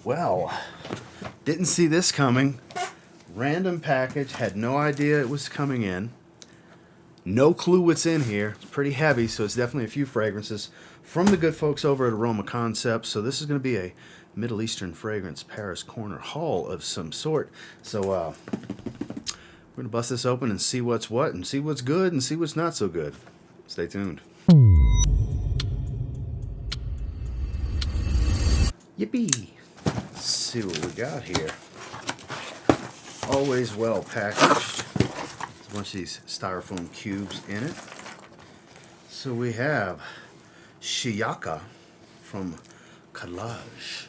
Well, didn't see this coming. Random package, had no idea it was coming in. No clue what's in here. It's pretty heavy, so it's definitely a few fragrances from the good folks over at Aroma Concepts. So this is going to be a Middle Eastern fragrance Paris corner haul of some sort. So we're going to bust this open and see what's what, and see what's good and see what's not so good. Stay tuned. Yippee! Let's see what we got here. Always well packaged. There's a bunch of these styrofoam cubes in it. So we have Shiyaka from Khadlaj.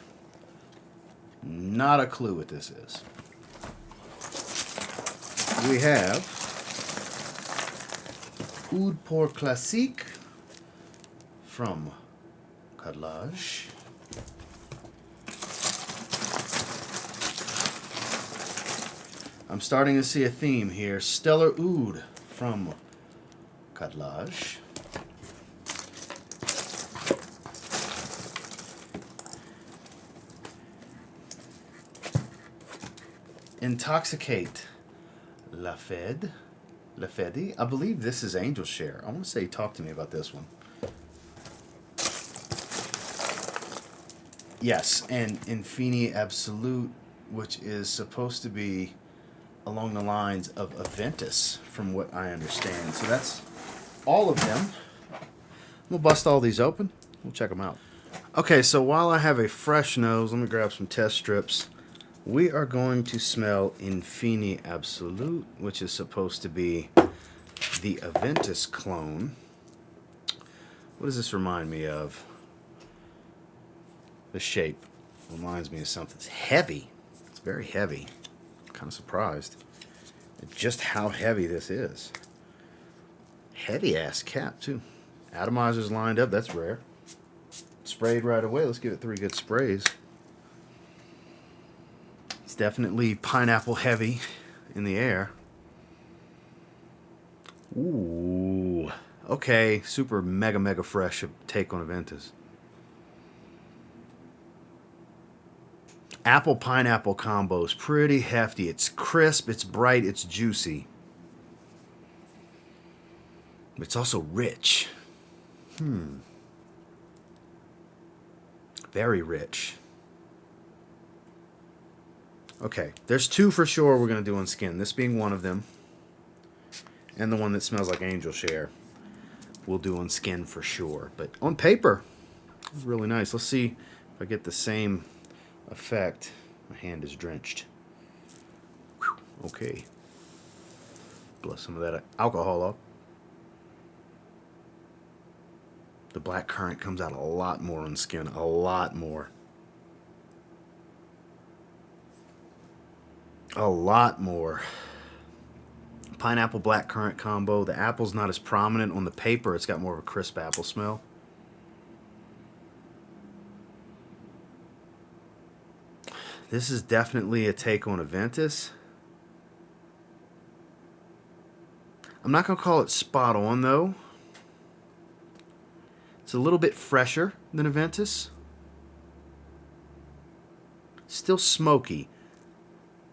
Not a clue what this is. We have Oud pour Klassik from Khadlaj. I'm starting to see a theme here. Stellar Oud from Khadlaj. Intoxicate Fede. I believe this is Angel Share. I want to say talk to me about this one. Yes, and Infini Absolute, which is supposed to be along the lines of Aventus, from what I understand. So that's all of them. We'll bust all these open. We'll check them out. Okay, so while I have a fresh nose, let me grab some test strips. We are going to smell Infini Absolute, which is supposed to be the Aventus clone. What does this remind me of? The shape reminds me of something. It's heavy. It's very heavy. I'm kind of surprised at just how heavy this is. Heavy ass cap too. Atomizers lined up. That's rare. Sprayed right away. Let's give it 3 good sprays. It's definitely pineapple heavy in the air. Ooh. Okay. Super mega fresh take on Aventus. Apple pineapple combo is pretty hefty. It's crisp, it's bright, it's juicy. But it's also rich. Very rich. Okay, there's 2 for sure we're going to do on skin. This being one of them. And the one that smells like Angel Share we'll do on skin for sure. But on paper, it's really nice. Let's see if I get the same effect. My hand is drenched. Whew. Okay. Blow some of that alcohol off. The black currant comes out a lot more on skin. A lot more. A lot more. Pineapple black currant combo. The apple's not as prominent on the paper. It's got more of a crisp apple smell. This is definitely a take on Aventus. I'm not going to call it spot on though. It's a little bit fresher than Aventus. Still smoky.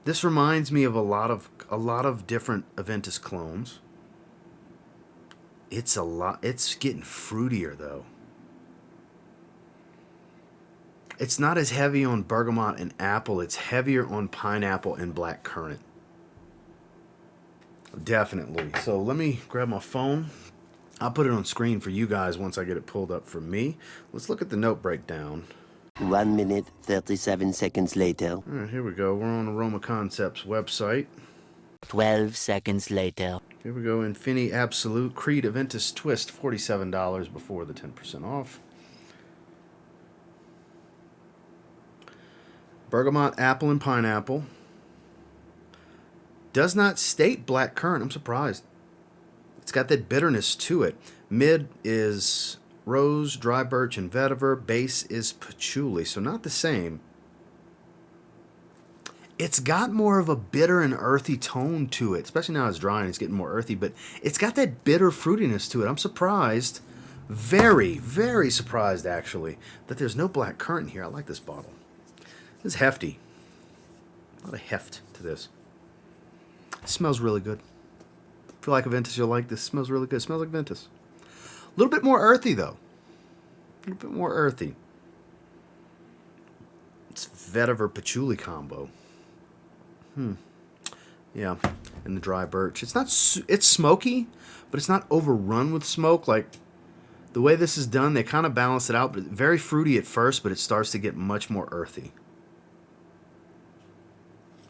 This reminds me of a lot of different Aventus clones. It's getting fruitier though. It's not as heavy on bergamot and apple. It's heavier on pineapple and black currant. Definitely. So let me grab my phone. I'll put it on screen for you guys once I get it pulled up for me. Let's look at the note breakdown. 1 minute, 37 seconds later. All right, here we go. We're on Aroma Concepts website. 12 seconds later. Here we go. Infini Absolute Creed Aventus Twist, $47 before the 10% off. Bergamot, apple, and pineapple. Does not state black currant. I'm surprised. It's got that bitterness to it. Mid is rose, dry birch, and vetiver. Base is patchouli, so not the same. It's got more of a bitter and earthy tone to it, especially now it's dry and it's getting more earthy, but it's got that bitter fruitiness to it. I'm surprised, very surprised actually, that there's no black currant here. I like this bottle. It's hefty. A lot of heft to this. It smells really good. If you like a Ventus, you'll like this. It smells really good. It smells like Ventus. A little bit more earthy, though. A little bit more earthy. It's vetiver patchouli combo. Yeah, and the dry birch. It's not. It's smoky, but it's not overrun with smoke. Like the way this is done, they kind of balance it out. But very fruity at first, but it starts to get much more earthy.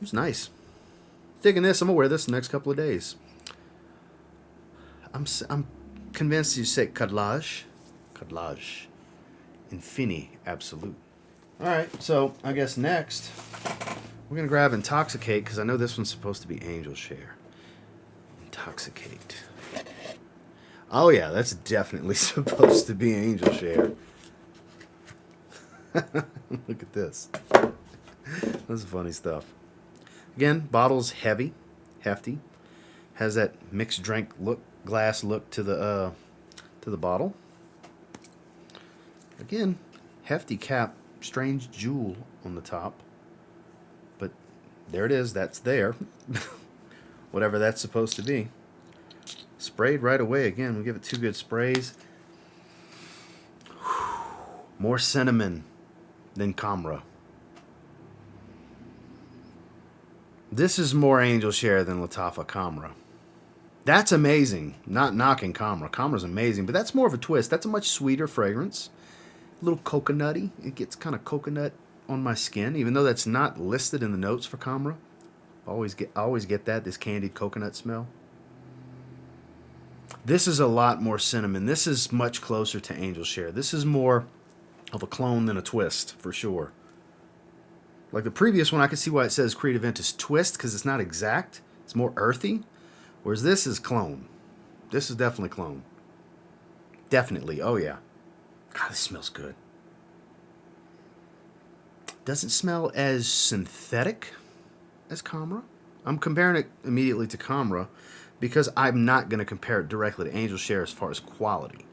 It's nice. Digging this. I'm gonna wear this the next couple of days. I'm convinced you say Khadlaj. Khadlaj. Infini Absolute. Alright, so I guess next we're going to grab Intoxicate because I know this one's supposed to be Angel Share. Intoxicate. Oh yeah, that's definitely supposed to be Angel Share. Look at this. That's funny stuff. Again, bottle's heavy, hefty. Has that mixed drink look, glass look to the bottle. Again, hefty cap, strange jewel on the top. But there it is, that's there. Whatever that's supposed to be. Sprayed right away again. We give it 2 good sprays. More cinnamon than Camera. This is more Angel Share than Latafa Camera. That's amazing. Not knocking Camera. Camera's amazing, but that's more of a twist. That's a much sweeter fragrance. A little coconutty. It gets kind of coconut on my skin, even though that's not listed in the notes for Camera. I always get that, this candied coconut smell. This is a lot more cinnamon. This is much closer to Angel Share. This is more of a clone than a twist, for sure. Like the previous one, I can see why it says Creative Ventus Twist, because it's not exact. It's more earthy. Whereas this is clone. This is definitely clone. Definitely. Oh, yeah. God, this smells good. Doesn't smell as synthetic as Camera. I'm comparing it immediately to Camera because I'm not going to compare it directly to Angel Share as far as quality.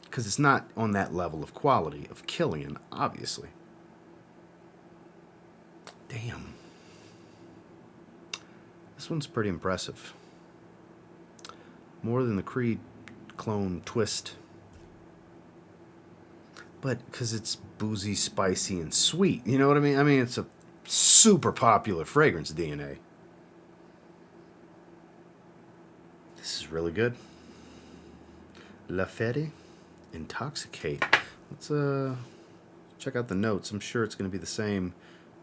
Because it's not on that level of quality of Killian, obviously. Damn. This one's pretty impressive. More than the Creed clone Twist. But because it's boozy, spicy, and sweet. You know what I mean? I mean, it's a super popular fragrance DNA. This is really good. La Fede Intoxicate. Let's check out the notes. I'm sure it's going to be the same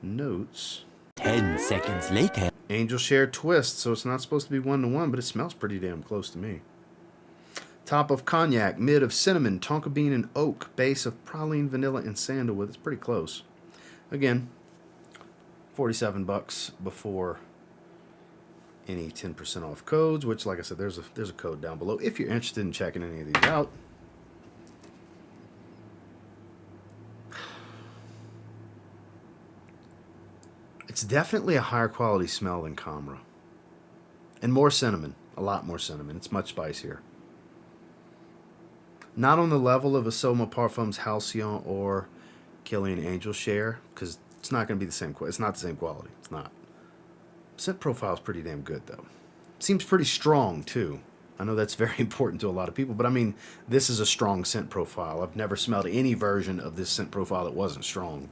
notes. 10 seconds later. Angel Share Twist, so it's not supposed to be 1-to-1, but it smells pretty damn close to me. Top of cognac, mid of cinnamon, tonka bean and oak, base of praline, vanilla, and sandalwood. It's pretty close. Again, $47 before any 10% off codes, which, like I said, there's a code down below if you're interested in checking any of these out. It's definitely a higher quality smell than Camera. And more cinnamon. A lot more cinnamon. It's much spicier. Not on the level of a Soma Parfums Halcyon or Killian Angel Share, because it's not going to be the same. It's not the same quality. It's not. Scent profile is pretty damn good, though. Seems pretty strong, too. I know that's very important to a lot of people, but I mean, this is a strong scent profile. I've never smelled any version of this scent profile that wasn't strong.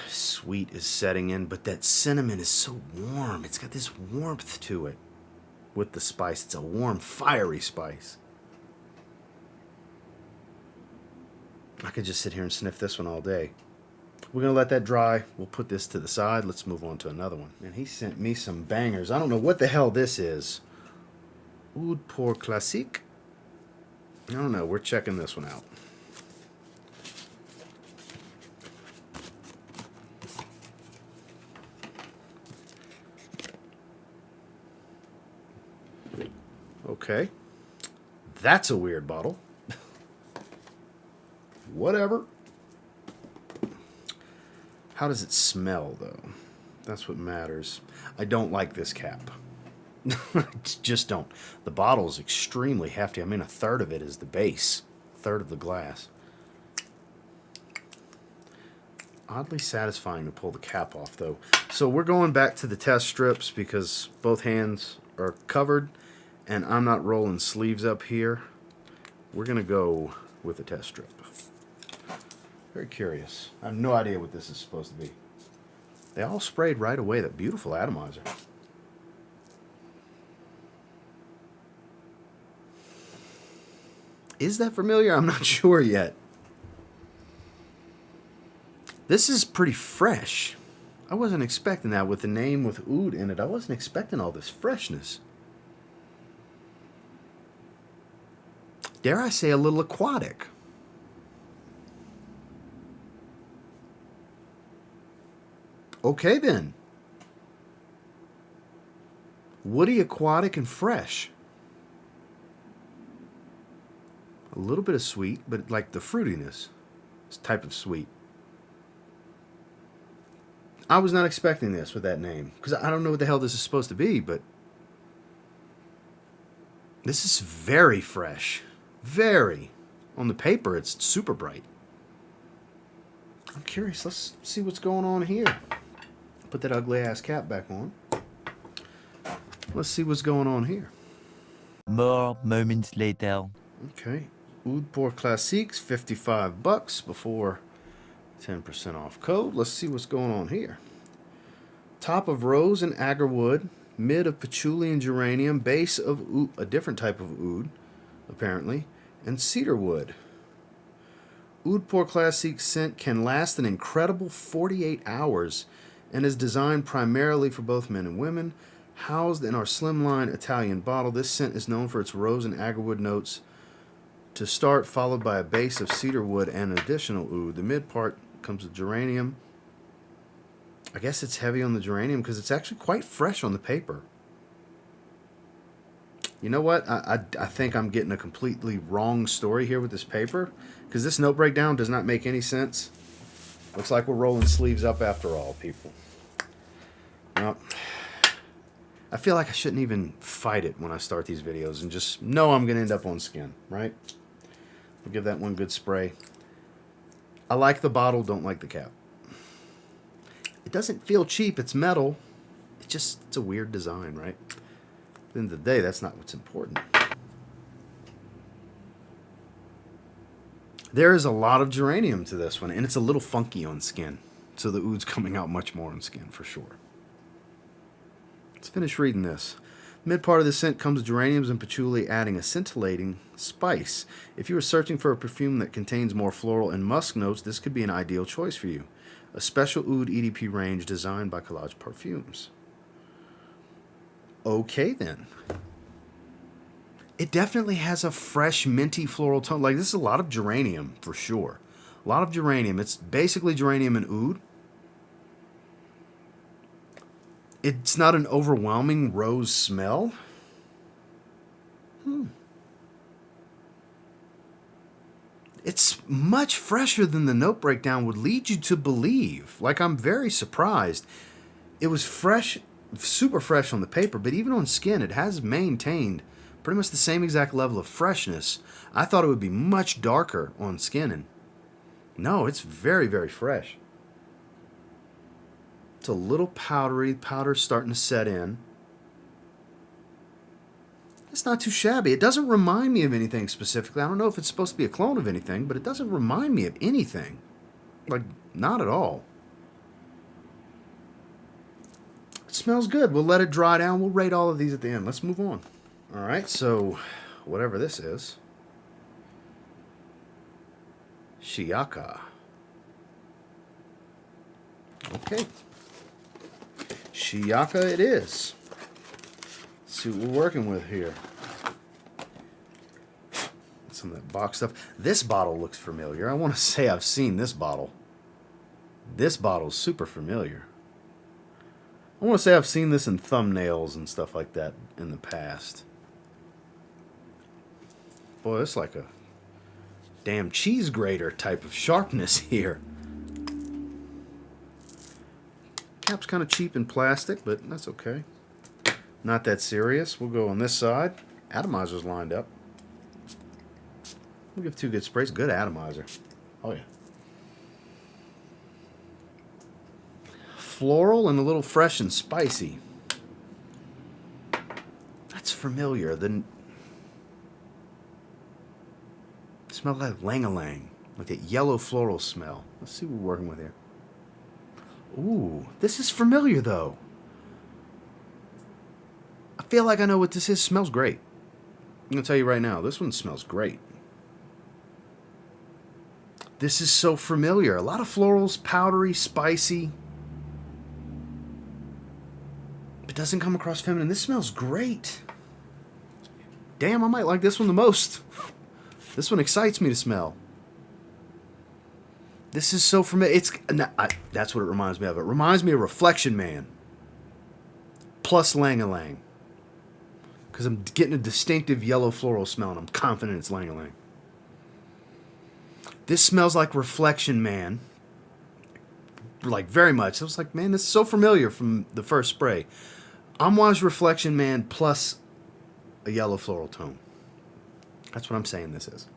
Sweet is setting in, but that cinnamon is so warm. It's got this warmth to it with the spice. It's a warm, fiery spice. I could just sit here and sniff this one all day. We're going to let that dry. We'll put this to the side. Let's move on to another one. And he sent me some bangers. I don't know what the hell this is. Oud pour Klassik. I don't know. We're checking this one out. Okay. That's a weird bottle. Whatever. How does it smell, though? That's what matters. I don't like this cap. Just don't. The bottle is extremely hefty. I mean, a third of it is the base. A third of the glass. Oddly satisfying to pull the cap off, though. So we're going back to the test strips because both hands are covered, and I'm not rolling sleeves up here. We're going to go with a test strip. Very curious. I have no idea what this is supposed to be. They all sprayed right away. That beautiful atomizer. Is that familiar? I'm not sure yet. This is pretty fresh. I wasn't expecting that with the name with Oud in it. I wasn't expecting all this freshness. Dare I say a little aquatic. Okay then. Woody, aquatic, and fresh. A little bit of sweet, but like the fruitiness. This type of sweet. I was not expecting this with that name. Because I don't know what the hell this is supposed to be, but... This is very fresh. Very. On the paper, it's super bright. I'm curious. Let's see what's going on here. Put that ugly ass cap back on. Let's see what's going on here. More moments later. Okay. Oud pour Classiques, $55 before 10% off code. Let's see what's going on here. Top of rose and agarwood, mid of patchouli and geranium, base of oud, a different type of oud, apparently, and cedarwood. Oud pour Classique scent can last an incredible 48 hours and is designed primarily for both men and women. Housed in our slimline Italian bottle, this scent is known for its rose and agarwood notes to start, followed by a base of cedarwood and an additional oud. The mid part comes with geranium. I guess it's heavy on the geranium because it's actually quite fresh on the paper. You know what? I think I'm getting a completely wrong story here with this paper because this note breakdown does not make any sense. Looks like we're rolling sleeves up after all, people. Well, I feel like I shouldn't even fight it when I start these videos and just know I'm going to end up on skin, right? We'll give that one good spray. I like the bottle, don't like the cap. It doesn't feel cheap, it's metal. It's a weird design, right? At the end of the day, that's not what's important. There is a lot of geranium to this one, and it's a little funky on skin. So the oud's coming out much more on skin, for sure. Let's finish reading this. Mid part of the scent comes with geraniums and patchouli, adding a scintillating spice. If you are searching for a perfume that contains more floral and musk notes, this could be an ideal choice for you. A special oud EDP range designed by Khadlaj Parfums. Okay then. It definitely has a fresh minty floral tone. Like, this is a lot of geranium for sure. A lot of geranium. It's basically geranium and oud. It's not an overwhelming rose smell. It's much fresher than the note breakdown would lead you to believe. Like, I'm very surprised. It was fresh, super fresh on the paper, but even on skin, it has maintained pretty much the same exact level of freshness. I thought it would be much darker on skin, and no, it's very, very fresh. It's a little powdery. Powder's starting to set in. It's not too shabby. It doesn't remind me of anything specifically. I don't know if it's supposed to be a clone of anything, but it doesn't remind me of anything. Like, not at all. It smells good. We'll let it dry down. We'll rate all of these at the end. Let's move on. All right, so whatever this is. Shiyaka. Okay. Shiyaka it is. Let's see what we're working with here. Some of that box stuff. This bottle looks familiar. I want to say I've seen this bottle. This bottle's super familiar. I want to say I've seen this in thumbnails and stuff like that in the past. Boy, it's like a damn cheese grater type of sharpness here. Cap's kind of cheap in plastic, but that's okay. Not that serious. We'll go on this side. Atomizer's lined up. We'll give two good sprays. Good atomizer. Oh, yeah. floral and a little fresh and spicy. That's familiar. Then smells like lang-a-lang, like that yellow floral smell. Let's see what we're working with here. Ooh, this is familiar though. I feel like I know what this is. Smells great. I'm gonna tell you right now, this one smells great. This is so familiar. A lot of florals, powdery, spicy. It doesn't come across feminine. This smells great. Damn, I might like this one the most. This one excites me to smell. This is so familiar. That's what it reminds me of. It reminds me of Reflection Man. Plus Lang-a-Lang. Because I'm getting a distinctive yellow floral smell, and I'm confident it's Lang-a-Lang. This smells like Reflection Man. Like, very much. I was like, man, this is so familiar from the first spray. Amouage Reflection Man plus a yellow floral tone. That's what I'm saying this is.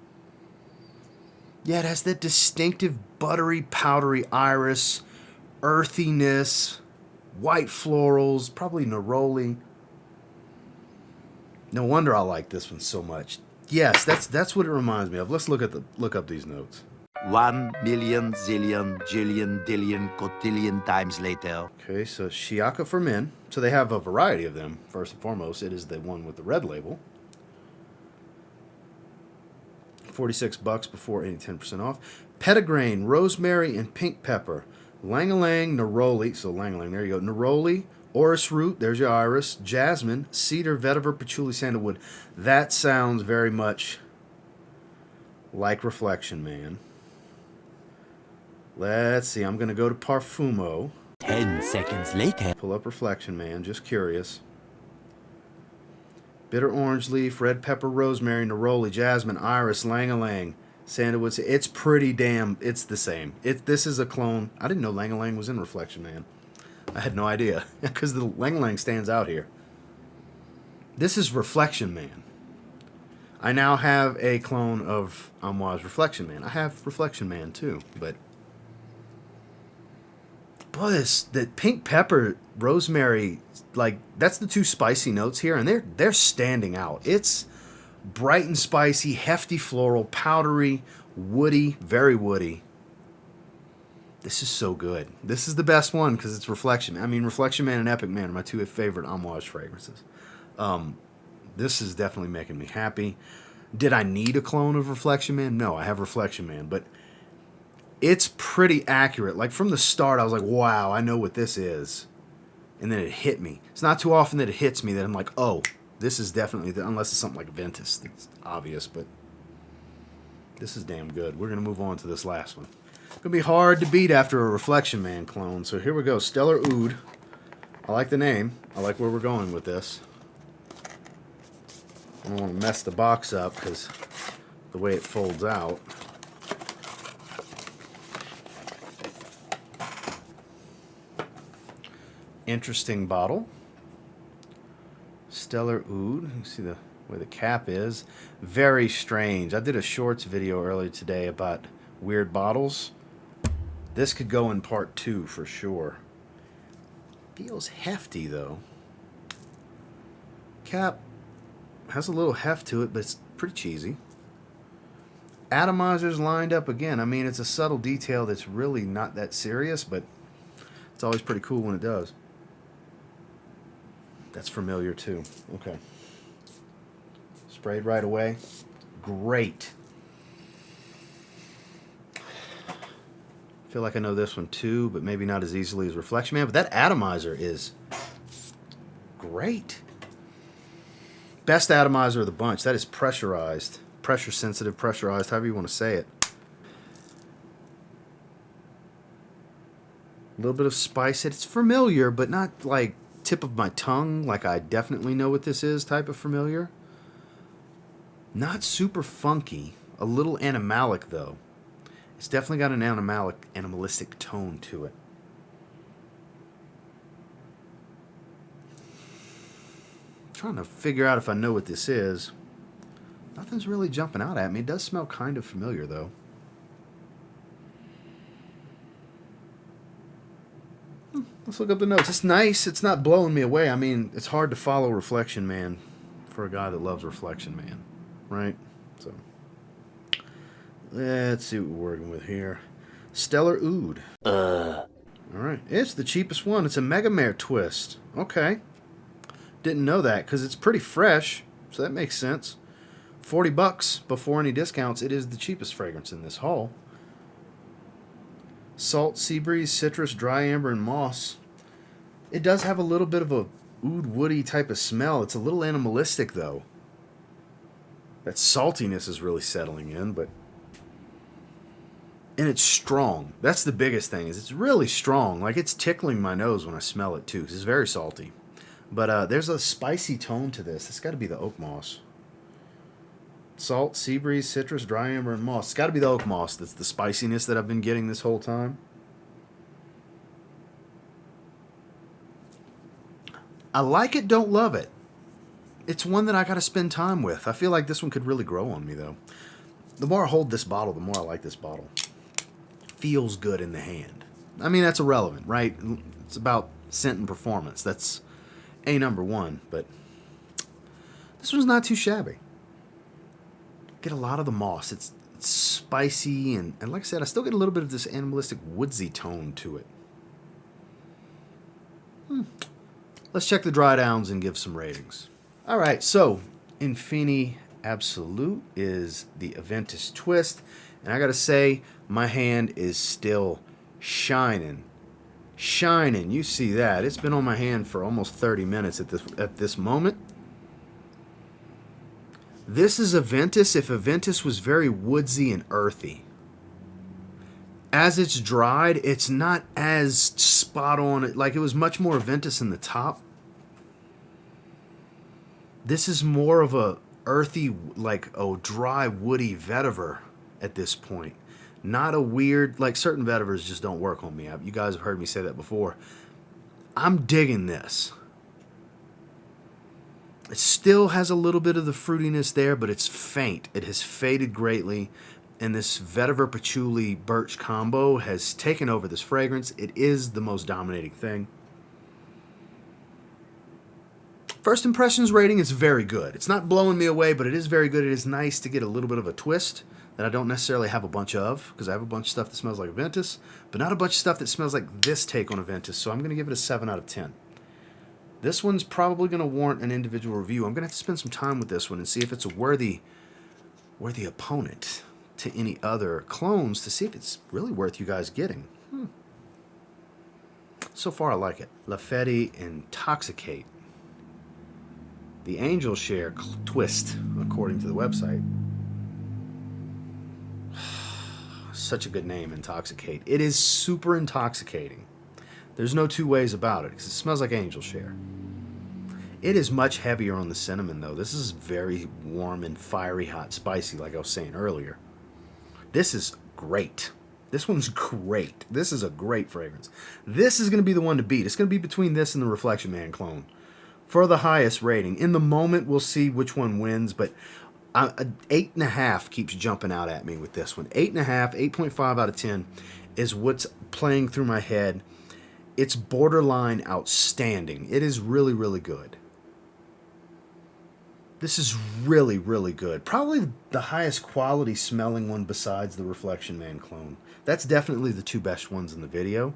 Yeah, it has that distinctive buttery, powdery iris, earthiness, white florals, probably neroli. No wonder I like this one so much. Yes, that's what it reminds me of. Let's look up these notes. 1 million zillion jillion dillion cotillion times later. Okay, so Shiyaka for men. So they have a variety of them. First and foremost, it is the one with the red label. $46 before any 10% off. Pettigrain, rosemary, and pink pepper. Lang-a-lang, neroli. So Lang-a-lang, there you go. Neroli, orris root, there's your iris. Jasmine, cedar, vetiver, patchouli, sandalwood. That sounds very much like Reflection Man. Let's see, I'm going to go to Parfumo. 10 seconds later. Pull up Reflection Man, just curious. Bitter orange leaf, red pepper, rosemary, neroli, jasmine, iris, lang-a-lang, sandalwood. It's pretty damn, it's the same. This is a clone. I didn't know lang-a-lang was in Reflection Man. I had no idea, because the lang-a-lang stands out here. This is Reflection Man. I now have a clone of Amouage Reflection Man. I have Reflection Man too, but boy, the pink pepper, rosemary, like that's the two spicy notes here, and they're standing out. It's bright and spicy, hefty floral, powdery, woody, very woody. This is so good. This is the best one because it's Reflection Man. I mean, Reflection Man and Epic Man are my two favorite Amouage fragrances. This is definitely making me happy. Did I need a clone of Reflection Man? No, I have Reflection Man, but it's pretty accurate. Like from the start, I was like, wow, I know what this is. And then it hit me. It's not too often that it hits me that I'm like, oh, this is definitely, unless it's something like Ventus. It's obvious, but this is damn good. We're going to move on to this last one. It's going to be hard to beat after a Reflection Man clone. So here we go. Stellar Oud. I like the name. I like where we're going with this. I don't want to mess the box up because the way it folds out. Interesting bottle. Stellar Oud. You see the way the cap is. Very strange. I did a shorts video earlier today about weird bottles. This could go in part 2 for sure. Feels hefty though. Cap has a little heft to it, but it's pretty cheesy. Atomizers lined up again. I mean, it's a subtle detail that's really not that serious, but it's always pretty cool when it does. That's familiar too. Okay. Sprayed right away. Great. Feel like I know this one too, but maybe not as easily as Reflection Man. But that atomizer is great. Best atomizer of the bunch. That is pressurized. Pressure sensitive, pressurized, however you want to say it. A little bit of spice. It's familiar, but not like tip of my tongue, like I definitely know what this is type of familiar. Not super funky. A little animalic though. It's definitely got an animalistic tone to it. I'm trying to figure out if I know what this is. Nothing's really jumping out at me. It does smell kind of familiar though. Let's look up the notes. It's nice. It's not blowing me away. I mean, it's hard to follow Reflection Man for a guy that loves Reflection Man, right? So, let's see what we're working with here. Stellar Oud. Alright, it's the cheapest one. It's a Mega Mare twist. Okay. Didn't know that because it's pretty fresh, so that makes sense. $40 before any discounts. It is the cheapest fragrance in this haul. Salt, sea breeze, citrus, dry amber, and moss. It does have a little bit of a oud woody type of smell. It's a little animalistic though. That saltiness is really settling in, but and it's strong. That's the biggest thing, is it's really strong. Like, it's tickling my nose when I smell it too. It's very salty. But there's a spicy tone to this. It's got to be the oak moss. Salt, sea breeze, citrus, dry amber, and moss. It's got to be the oak moss. That's the spiciness that I've been getting this whole time. I like it, don't love it. It's one that I got to spend time with. I feel like this one could really grow on me, though. The more I hold this bottle, the more I like this bottle. Feels good in the hand. I mean, that's irrelevant, right? It's about scent and performance. That's number one, but this one's not too shabby. Get a lot of the moss. It's spicy, and like I said, I still get a little bit of this animalistic woodsy tone to it. Let's check the dry downs and give some ratings. All right, so Infini Absolute is the Aventus Twist, and I gotta say, my hand is still shining. Shining, you see that. It's been on my hand for almost 30 minutes at this moment. This is Aventus if Aventus was very woodsy and earthy. As it's dried, it's not as spot on. Like, it was much more Aventus in the top. This is more of a earthy, like a dry, woody vetiver at this point. Not a weird, like certain vetivers just don't work on me. You guys have heard me say that before. I'm digging this. It still has a little bit of the fruitiness there, but it's faint. It has faded greatly, and this vetiver patchouli birch combo has taken over this fragrance. It is the most dominating thing. First impressions rating is very good. It's not blowing me away, but it is very good. It is nice to get a little bit of a twist that I don't necessarily have a bunch of, because I have a bunch of stuff that smells like Aventus, but not a bunch of stuff that smells like this take on Aventus, so I'm going to give it a 7 out of 10. This one's probably going to warrant an individual review. I'm going to have to spend some time with this one and see if it's a worthy opponent to any other clones, to see if it's really worth you guys getting. So far, I like it. Fede Intoxicate. The Angel Share Twist, according to the website. Such a good name, Intoxicate. It is super intoxicating. There's no two ways about it, because it smells like Angel Share. It is much heavier on the cinnamon, though. This is very warm and fiery, hot, spicy, like I was saying earlier. This is great. This one's great. This is a great fragrance. This is going to be the one to beat. It's going to be between this and the Reflection Man clone for the highest rating. In the moment, we'll see which one wins, but 8.5 keeps jumping out at me with this one. 8.5, 8.5 out of 10 is what's playing through my head. It's borderline outstanding. It is really, really good. This is really, really good. Probably the highest quality smelling one besides the Reflection Man clone. That's definitely the two best ones in the video.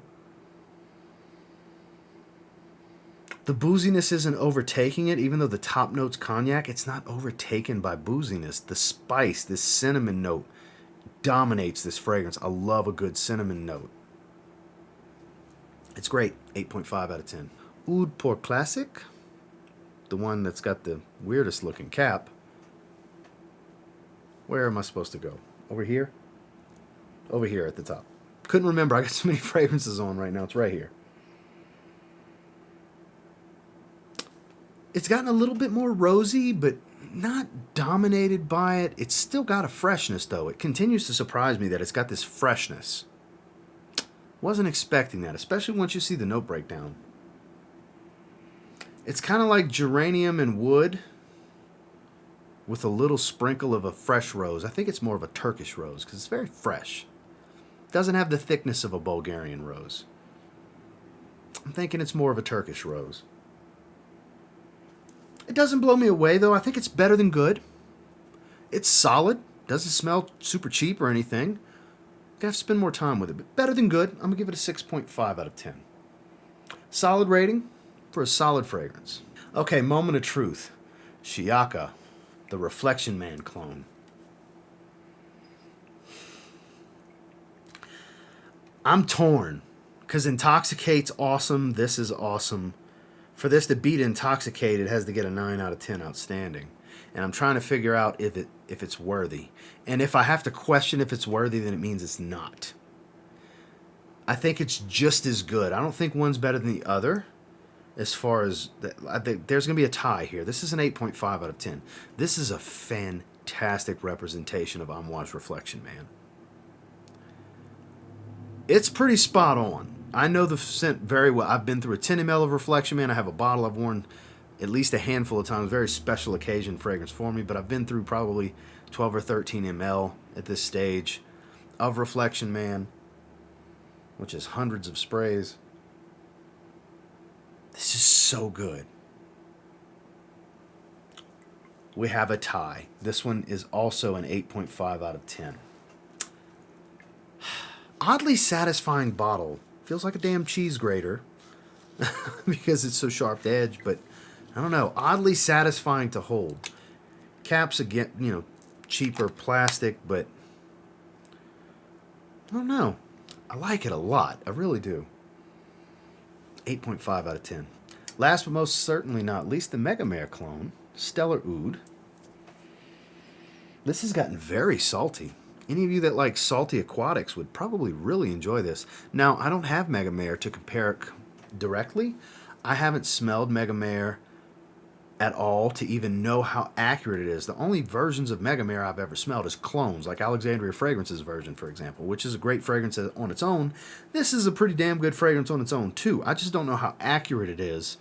The booziness isn't overtaking it, even though the top note's cognac. It's not overtaken by booziness. The spice, this cinnamon note, dominates this fragrance. I love a good cinnamon note. It's great. 8.5 out of 10. Oud pour Klassik. The one that's got the weirdest looking cap. Where am I supposed to go? Over here? Over here at the top. Couldn't remember. I got so many fragrances on right now. It's right here. It's gotten a little bit more rosy, but not dominated by it. It's still got a freshness, though. It continues to surprise me that it's got this freshness. Wasn't expecting that, especially once you see the note breakdown. It's kind of like geranium and wood with a little sprinkle of a fresh rose. I think it's more of a Turkish rose because it's very fresh. It doesn't have the thickness of a Bulgarian rose. I'm thinking it's more of a Turkish rose. It doesn't blow me away, though. I think it's better than good. It's solid. Doesn't smell super cheap or anything. Gonna have to spend more time with it, but better than good. I'm gonna give it a 6.5 out of 10. Solid rating for a solid fragrance. Okay, moment of truth. Shiyaka, the Reflection Man clone. I'm torn, because Intoxicate's awesome. This is awesome. For this to beat Intoxicate, it has to get a 9 out of 10 outstanding. And I'm trying to figure out if it's worthy. And if I have to question if it's worthy, then it means it's not. I think it's just as good. I don't think one's better than the other. As far as I think there's going to be a tie here. This is an 8.5 out of 10. This is a fantastic representation of Amouage Reflection Man. It's pretty spot on. I know the scent very well. I've been through a 10 ml of Reflection Man. I have a bottle I've worn at least a handful of times. Very special occasion fragrance for me, but I've been through probably 12 or 13 ml at this stage of Reflection Man, which is hundreds of sprays. This is so good. We have a tie. This one is also an 8.5 out of 10. Oddly satisfying bottle. Feels like a damn cheese grater because it's so sharp edge, but I don't know. Oddly satisfying to hold. Caps, again, you know, cheaper plastic, but I don't know. I like it a lot. I really do. 8.5 out of 10. Last but most certainly not least, the Mega Mare clone, Stellar Oud. This has gotten very salty. Any of you that like salty aquatics would probably really enjoy this. Now, I don't have Mega Mare to compare it directly. I haven't smelled Mega Mare at all to even know how accurate it is. The only versions of Mega Mare I've ever smelled is clones, like Alexandria Fragrance's version, for example, which is a great fragrance on its own. This is a pretty damn good fragrance on its own, too. I just don't know how accurate it is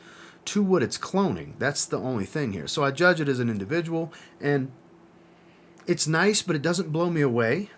to what it's cloning. That's the only thing here. So I judge it as an individual, and it's nice, but it doesn't blow me away.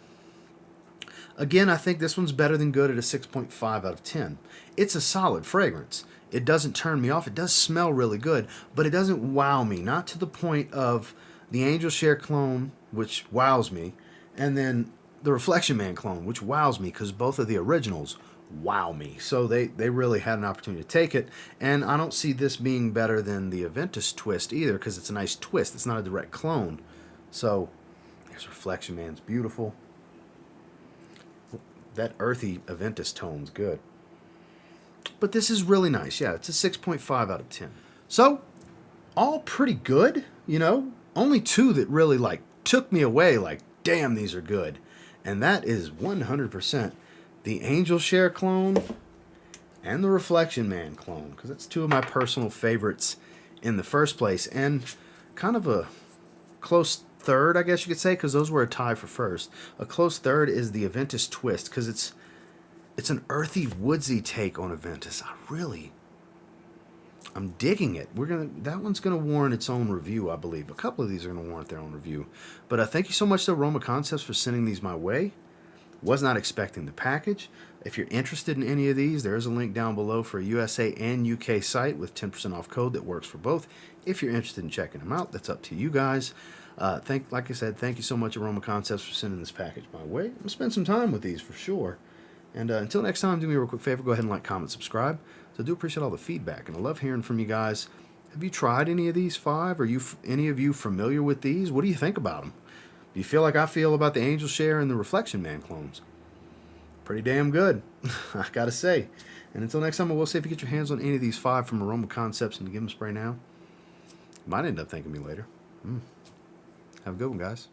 Again, I think this one's better than good at a 6.5 out of 10. It's a solid fragrance. It doesn't turn me off. It does smell really good, but it doesn't wow me. Not to the point of the Angel Share clone, which wows me, and then the Reflection Man clone, which wows me, because both of the originals wow me. So they really had an opportunity to take it, and I don't see this being better than the Aventus twist either, because it's a nice twist. It's not a direct clone. So there's Reflection Man's beautiful. That earthy Aventus tone's good. But this is really nice. Yeah, it's a 6.5 out of 10. So, all pretty good, you know. Only two that really, like, took me away, like, damn, these are good. And that is 100% the Angel Share clone and the Reflection Man clone, because that's two of my personal favorites in the first place. And kind of a close third, I guess you could say, because those were a tie for first. A close third is the Aventus twist, because it's an earthy, woodsy take on Aventus. I'm digging it. That one's gonna warrant its own review, I believe. A couple of these are gonna warrant their own review. But thank you so much to Aroma Concepts for sending these my way. Was not expecting the package. If you're interested in any of these, there is a link down below for a USA and UK site with 10% off code that works for both. If you're interested in checking them out, that's up to you guys. Like I said, thank you so much, Aroma Concepts, for sending this package my way. I'm gonna spend some time with these for sure. And until next time, do me a real quick favor. Go ahead and like, comment, subscribe. So I do appreciate all the feedback, and I love hearing from you guys. Have you tried any of these 5? Are any of you familiar with these? What do you think about them? Do you feel like I feel about the Angel Share and the Reflection Man clones? Pretty damn good, I gotta say. And until next time, I will say, if you get your hands on any of these 5 from Aroma Concepts and you give them a spray now, you might end up thanking me later. Have a good one, guys.